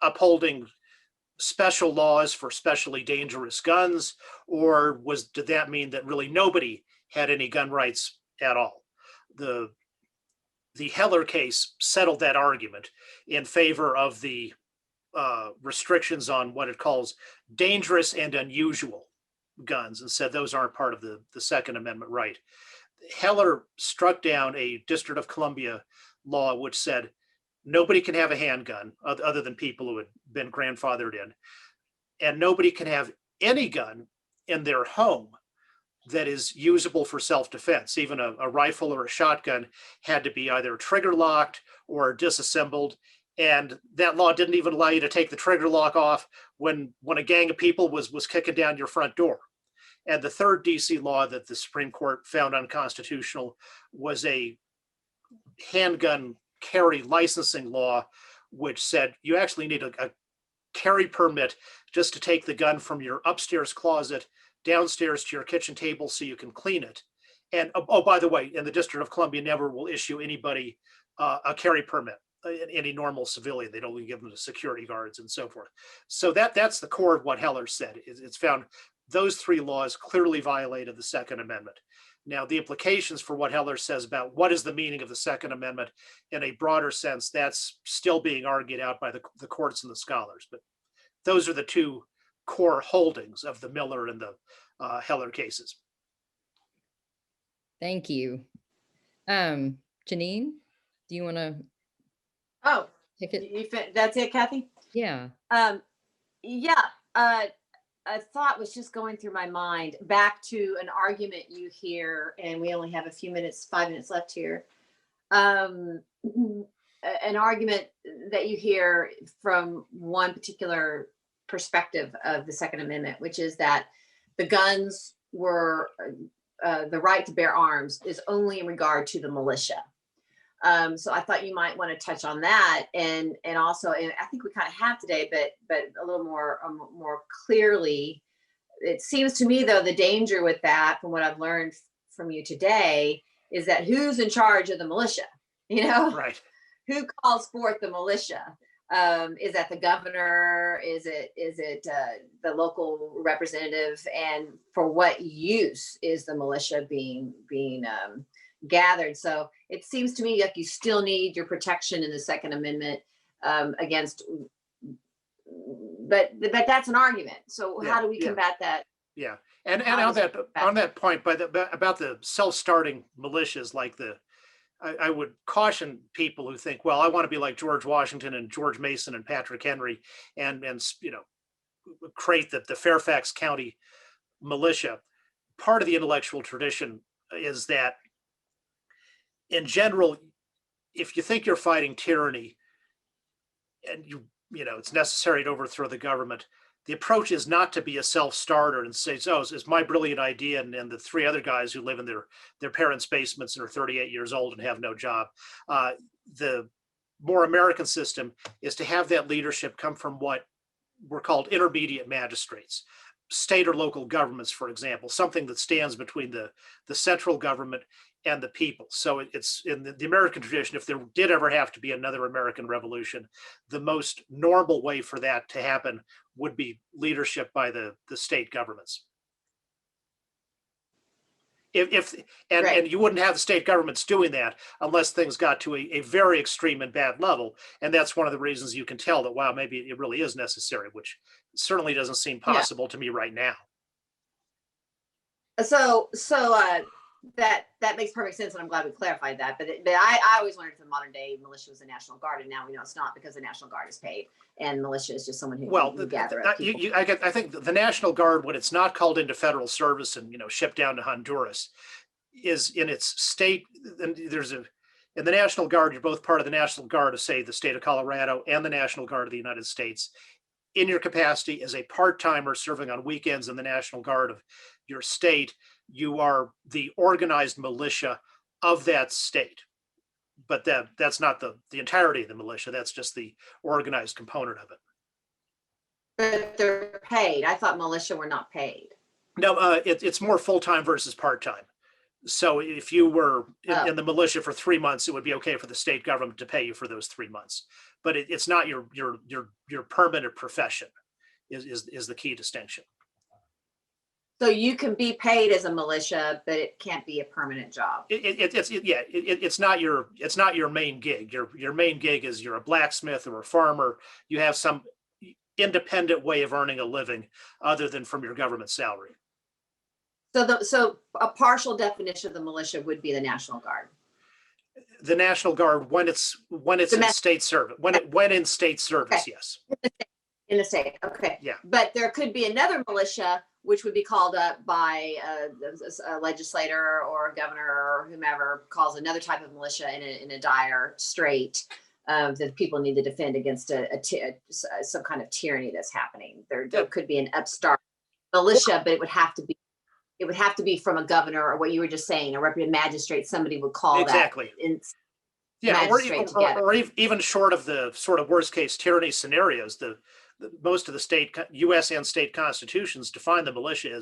upholding special laws for specially dangerous guns, or did that mean that really nobody had any gun rights at all? The Heller case settled that argument in favor of the restrictions on what it calls dangerous and unusual guns, and said those aren't part of the Second Amendment right. Heller struck down a District of Columbia law which said nobody can have a handgun other than people who had been grandfathered in, and nobody can have any gun in their home that is usable for self-defense. Even a rifle or a shotgun had to be either trigger locked or disassembled. And that law didn't even allow you to take the trigger lock off when a gang of people was kicking down your front door. And the third DC law that the Supreme Court found unconstitutional was a handgun carry licensing law, which said you actually need a carry permit just to take the gun from your upstairs closet downstairs to your kitchen table so you can clean it. And oh, by the way, in the District of Columbia never will issue anybody a carry permit, any normal civilian. They'd only give them to security guards and so forth. So that's the core of what Heller said. It's found those three laws clearly violated the Second Amendment. Now, the implications for what Heller says about what is the meaning of the Second Amendment in a broader sense, that's still being argued out by the courts and the scholars. But those are the two core holdings of the Miller and the Heller cases. Thank you. Janine, do you want to? Oh, take it? That's it, Kathy? Yeah. A thought was just going through my mind back to an argument you hear, and we only have 5 minutes left here. An argument that you hear from one particular perspective of the Second Amendment, which is that the guns were the right to bear arms is only in regard to the militia. So I thought you might want to touch on that, and also, and I think we kind of have today, but a little more clearly. It seems to me, though, the danger with that, from what I've learned from you today, is that who's in charge of the militia? Right. Who calls forth the militia? Is that the governor? Is it the local representative? And for what use is the militia being gathered? So it seems to me like you still need your protection in the Second Amendment against, but that's an argument. So how do we combat that? Yeah, and on that point, about the self-starting militias, like I would caution people who think, well, I want to be like George Washington and George Mason and Patrick Henry, and create the Fairfax County militia. Part of the intellectual tradition is that, in general, if you think you're fighting tyranny and it's necessary to overthrow the government, the approach is not to be a self-starter and say, oh, it's my brilliant idea, and the three other guys who live in their parents' basements and are 38 years old and have no job. The more American system is to have that leadership come from what were called intermediate magistrates, state or local governments, for example, something that stands between the central government and the people. So it's in the American tradition, if there did ever have to be another American Revolution, the most normal way for that to happen would be leadership by the state governments. Right. And you wouldn't have the state governments doing that unless things got to a very extreme and bad level. And that's one of the reasons you can tell that, wow, maybe it really is necessary, which certainly doesn't seem possible to me right now. So that makes perfect sense, and I'm glad we clarified that. But I always wondered if the modern day militia was the National Guard, and now we know it's not, because the National Guard is paid, and militia is just someone who can gather up people. I think the National Guard, when it's not called into federal service and shipped down to Honduras, is in its state. And in the National Guard, you're both part of the National Guard of, say, the state of Colorado and the National Guard of the United States. In your capacity as a part-timer serving on weekends in the National Guard of your state, you are the organized militia of that state. But that's not the entirety of the militia. That's just the organized component of it. But they're paid. I thought militia were not paid. No, it's more full-time versus part-time. So if you were in the militia for 3 months, it would be okay for the state government to pay you for those 3 months. But it's not your permanent profession is the key distinction. So you can be paid as a militia, but it can't be a permanent job. It's not your main gig. Your main gig is you're a blacksmith or a farmer. You have some independent way of earning a living other than from your government salary. So a partial definition of the militia would be the National Guard. The National Guard, when it's in state service, when in state service, okay. Yes. In the state, okay. Yeah. But there could be another militia which would be called up by a legislator or a governor or whomever calls another type of militia in a dire strait that people need to defend against some kind of tyranny that's happening. There could be an upstart militia, but it would have to be from a governor, or what you were just saying, a representative magistrate. Somebody would call exactly. that. Or even short of the sort of worst case tyranny scenarios, most of the state, U.S. and state constitutions define the militia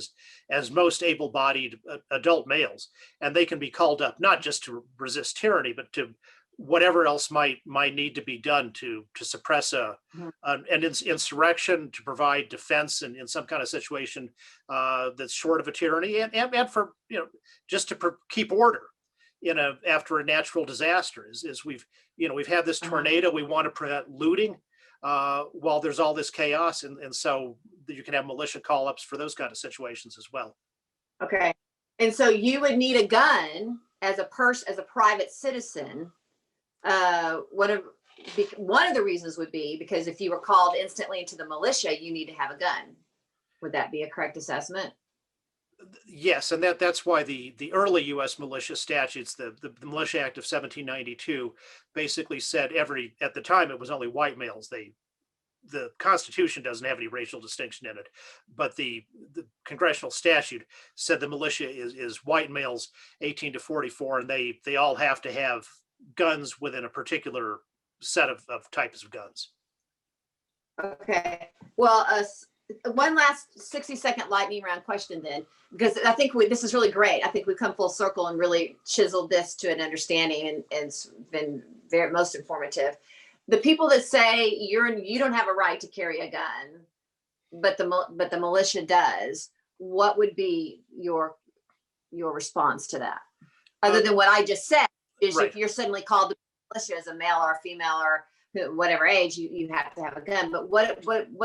as most able-bodied adult males, and they can be called up not just to resist tyranny, but to whatever else might need to be done to suppress an insurrection, to provide defense in some kind of situation that's short of a tyranny, and for just to keep order after a natural disaster. Is we've had this tornado. We want to prevent looting while there's all this chaos, and so you can have militia call-ups for those kind of situations as well. Okay, and so you would need a gun as a private citizen. One of the reasons would be because if you were called instantly into the militia, you need to have a gun. Would that be a correct assessment? Yes, and that's why the early U.S. militia statutes, the Militia Act of 1792, basically said at the time it was only white males. The Constitution doesn't have any racial distinction in it, but the congressional statute said the militia is white males 18 to 44, and they all have to have guns within a particular set of types of guns. Okay. Well, one last 60-second lightning round question then, because I think this is really great. I think we've come full circle and really chiseled this to an understanding, and it's been most informative. The people that say you don't have a right to carry a gun, but the militia does, what would be your response to that? Other than what I just said, is right. If you're suddenly called to militia as a male or a female or whatever age, you have to have a gun. But what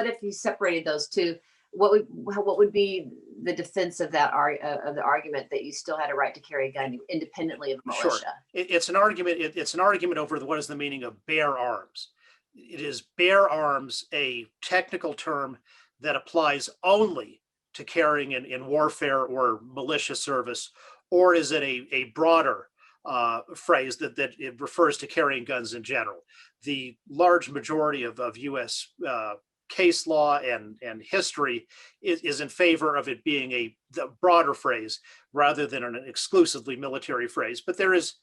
if you separated those two? What would be the defense of that of the argument that you still had a right to carry a gun independently of militia? Sure. It's an argument. It's an argument over what is the meaning of bear arms. It is bear arms a technical term that applies only to carrying in warfare or militia service, or is it a broader phrase that it refers to carrying guns in general? The large majority of U.S. Case law and history is in favor of it being the broader phrase rather than an exclusively military phrase. But there is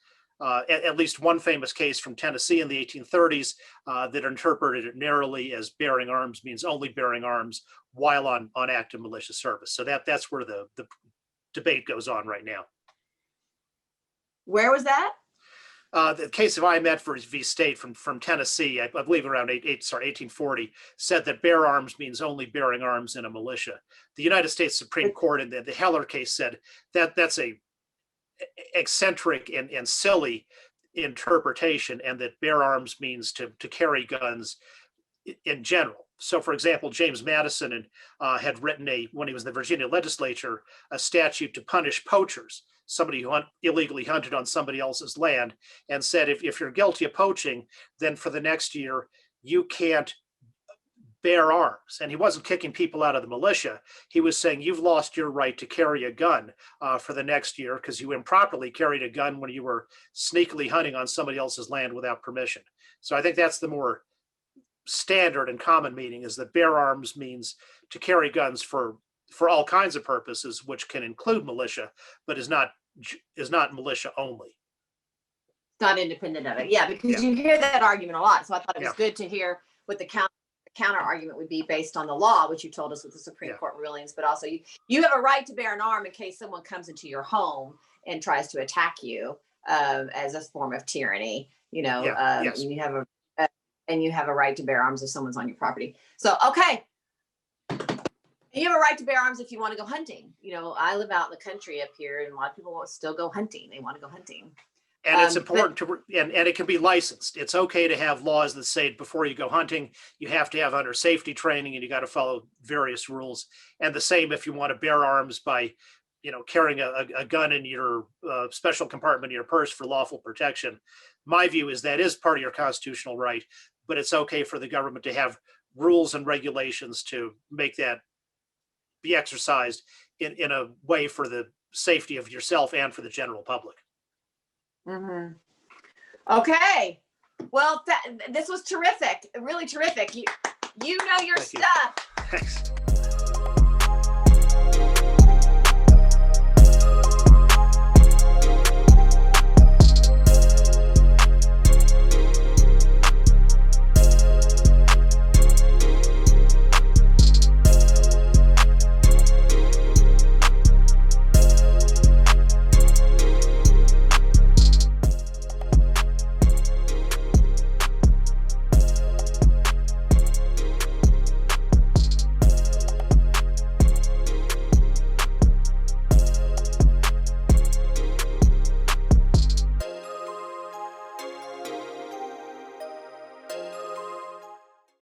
at least one famous case from Tennessee in the 1830s that interpreted it narrowly as bearing arms means only bearing arms while on active militia service. So that's where the debate goes on right now. Where was that? The case of I. Medford v. State from Tennessee, I believe around 1840, said that bear arms means only bearing arms in a militia. The United States Supreme Court in the Heller case said that that's a eccentric and silly interpretation, and that bear arms means to carry guns in general. So, for example, James Madison had written when he was in the Virginia legislature, a statute to punish poachers, somebody who illegally hunted on somebody else's land, and said if you're guilty of poaching, then for the next year you can't bear arms. And he wasn't kicking people out of the militia. He was saying you've lost your right to carry a gun for the next year because you improperly carried a gun when you were sneakily hunting on somebody else's land without permission. So I think that's the more standard and common meaning, is that bear arms means to carry guns for all kinds of purposes, which can include militia, but is not militia only. Not independent of it. Yeah, because you hear that argument a lot. So I thought it was Yeah. good to hear what the counter argument would be based on the law, which you told us with the Supreme Court rulings, but also you have a right to bear an arm in case someone comes into your home and tries to attack you as a form of tyranny, Yes. and you have a right to bear arms if someone's on your property. So, okay. You have a right to bear arms if you want to go hunting. I live out in the country up here, and a lot of people still go hunting. They want to go hunting. And it's important and it can be licensed. It's okay to have laws that say before you go hunting, you have to have hunter safety training and you got to follow various rules. And the same if you want to bear arms by, carrying a gun in your special compartment in your purse for lawful protection. My view is that is part of your constitutional right, but it's okay for the government to have rules and regulations to make that be exercised in a way for the safety of yourself and for the general public. Mm-hmm. Okay. Well, this was terrific. Really terrific. You know your Thank you. stuff. Thanks.